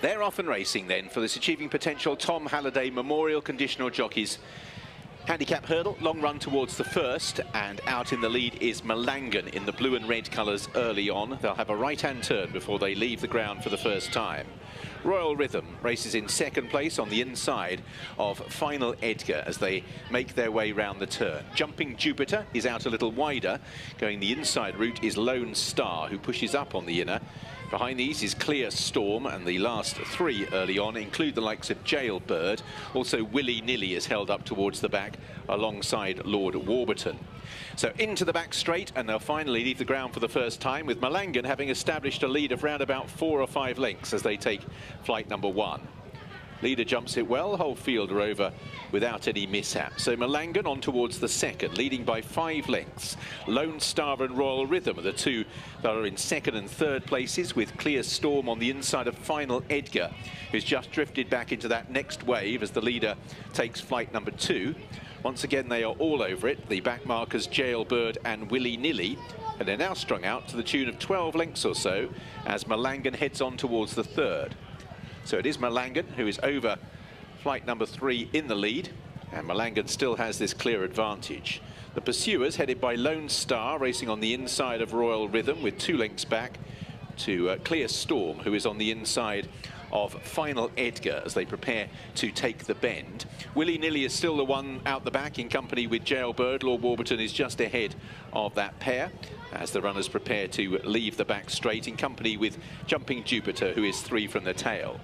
They're off and racing then for this Achieving Potential Tom Halliday Memorial Conditional Jockeys handicap hurdle. Long run towards the first, and out in the lead is Malangan in the blue and red colours early on. They'll have a right-hand turn before they leave the ground for the first time. Royal Rhythm races in second place on the inside of Final Edgar as they make their way round the turn. Jumping Jupiter is out a little wider. Going the inside route is Lone Star, who pushes up on the inner. Behind these is Clear Storm, and the last three early on include the likes of Jailbird. Also Willy Nilly is held up towards the back alongside Lord Warburton. So into the back straight, and they'll finally leave the ground for the first time, with Malangan having established a lead of round about 4 or 5 lengths as they take flight number 1. Leader jumps it well, whole field are over without any mishap. So Malangan on towards the second, leading by 5 lengths. Lone Star and Royal Rhythm are the two that are in second and third places, with Clear Storm on the inside of Final Edgar, who's just drifted back into that next wave as the leader takes flight number 2. Once again, they are all over it, the back markers Jailbird and Willy Nilly, and they're now strung out to the tune of 12 lengths or so as Malangan heads on towards the third. So it is Malangan who is over flight number 3 in the lead, and Malangan still has this clear advantage. The pursuers, headed by Lone Star, racing on the inside of Royal Rhythm with 2 lengths back to Clear Storm, who is on the inside of Final Edgar as they prepare to take the bend. Willy Nilly is still the one out the back in company with Jailbird. Lord Warburton is just ahead of that pair as the runners prepare to leave the back straight in company with Jumping Jupiter, who is 3 from the tail.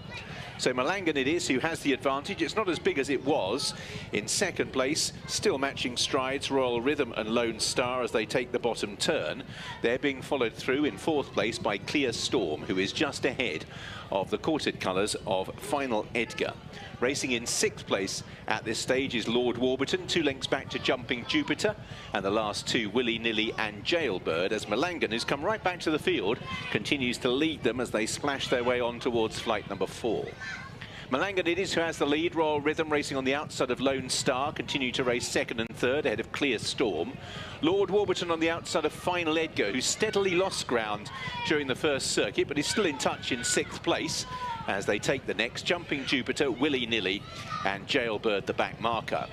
So Malangan it is who has the advantage. It's not as big as it was. In second place, still matching strides, Royal Rhythm and Lone Star as they take the bottom turn. They're being followed through in fourth place by Clear Storm, who is just ahead of the quartered colours of Final Edgar. Racing in sixth place at this stage is Lord Warburton, 2 lengths back to Jumping Jupiter, and the last two, Willy Nilly and Jailbird, as Malangan, who's come right back to the field, continues to lead them as they splash their way on towards flight number 4. Malangan it is who has the lead. Royal Rhythm racing on the outside of Lone Star, continue to race second and third ahead of Clear Storm. Lord Warburton on the outside of Final Edgar, who steadily lost ground during the first circuit, but is still in touch in sixth place as they take the next. Jumping Jupiter, Willy Nilly and Jailbird the back marker.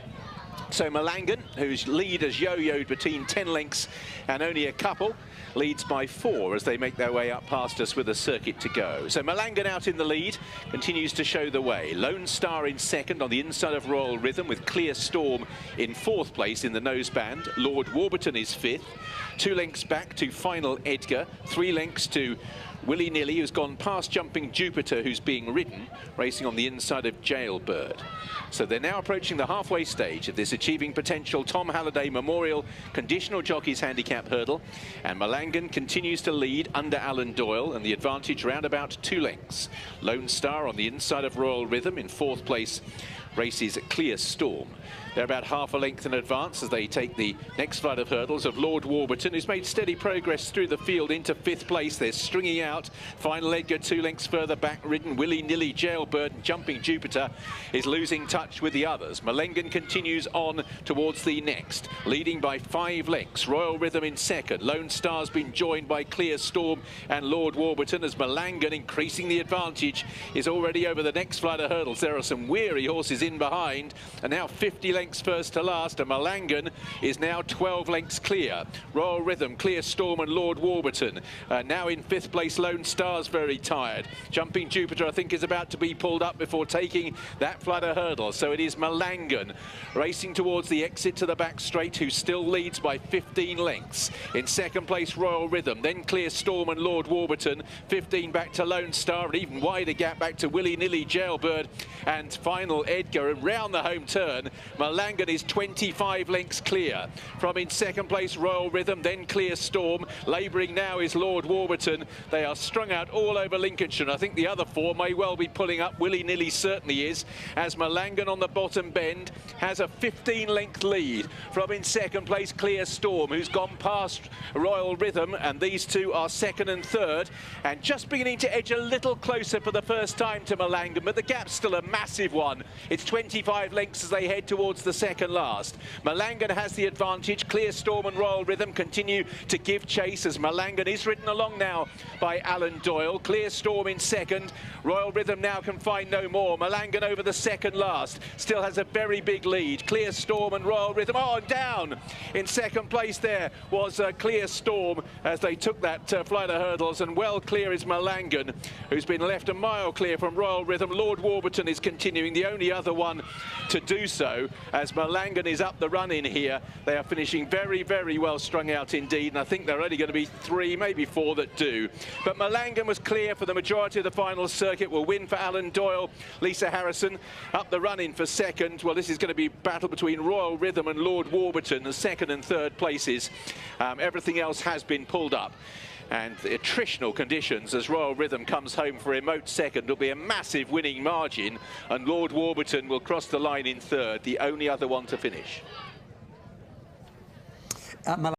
So Malangan, whose lead has yo-yoed between 10 lengths and only a couple, leads by 4 as they make their way up past us with a circuit to go. So Malangan out in the lead, continues to show the way. Lone Star in second on the inside of Royal Rhythm, with Clear Storm in fourth place in the noseband. Lord Warburton is 5th. 2 lengths back to Final Edgar, 3 lengths to Willy Nilly, who's gone past Jumping Jupiter, who's being ridden, racing on the inside of Jailbird. So they're now approaching the halfway stage of this Achieving Potential Tom Halliday Memorial Conditional Jockeys Handicap Hurdle, and Malangan continues to lead under Alan Doyle, and the advantage round about 2 lengths. Lone Star on the inside of Royal Rhythm in fourth place races Clear Storm. They're about half a length in advance as they take the next flight of hurdles of Lord Warburton, who's made steady progress through the field into 5th place. They're stringing out. Final Edgar 2 lengths further back ridden. Willy Nilly, Jailbird and Jumping Jupiter is losing touch with the others. Malangan continues on towards the next, leading by 5 lengths. Royal Rhythm in second. Lone Star's been joined by Clear Storm and Lord Warburton, as Malangan, increasing the advantage, is already over the next flight of hurdles. There are some weary horses in behind, and now 50 lengths first to last, and Malangan is now 12 lengths clear. Royal Rhythm, Clear Storm and Lord Warburton. Now in 5th place, Lone Star's very tired. Jumping Jupiter, I think, is about to be pulled up before taking that flight of hurdles. So it is Malangan racing towards the exit to the back straight, who still leads by 15 lengths. In second place, Royal Rhythm, then Clear Storm and Lord Warburton. 15 back to Lone Star, an even wider gap back to Willy Nilly, Jailbird and Final Edgar. And round the home turn, Malangan is 25 lengths clear. From in second place, Royal Rhythm, then Clear Storm. Labouring now is Lord Warburton. They are strung out all over Lincolnshire. I think the other 4 may well be pulling up. Willy Nilly certainly is, as Malangan on the bottom bend has a 15-length lead. From in second place, Clear Storm, who's gone past Royal Rhythm, and these two are second and third, and just beginning to edge a little closer for the first time to Malangan, but the gap's still a massive one. It's It's 25 lengths as they head towards the second last. Malangan has the advantage. Clear Storm and Royal Rhythm continue to give chase as Malangan is ridden along now by Alan Doyle. Clear Storm in second. Royal Rhythm now can find no more. Malangan over the second last. Still has a very big lead. Clear Storm and Royal Rhythm. Oh, and down in second place there was Clear Storm as they took that flight of hurdles, and well clear is Malangan, who's been left a mile clear from Royal Rhythm. Lord Warburton is continuing, the only other one to do so, as Malangan is up the run in here. They are finishing very, very well strung out indeed, and I think there are only going to be 3, maybe 4 that do. But Malangan was clear for the majority of the final circuit. Will win for Alan Doyle. Lisa Harrison up the run in for second. Well, this is going to be battle between Royal Rhythm and Lord Warburton, the second and third places. Everything else has been pulled up. And the attritional conditions as Royal Rhythm comes home for remote second will be a massive winning margin, and Lord Warburton will cross the line in third, the only other one to finish.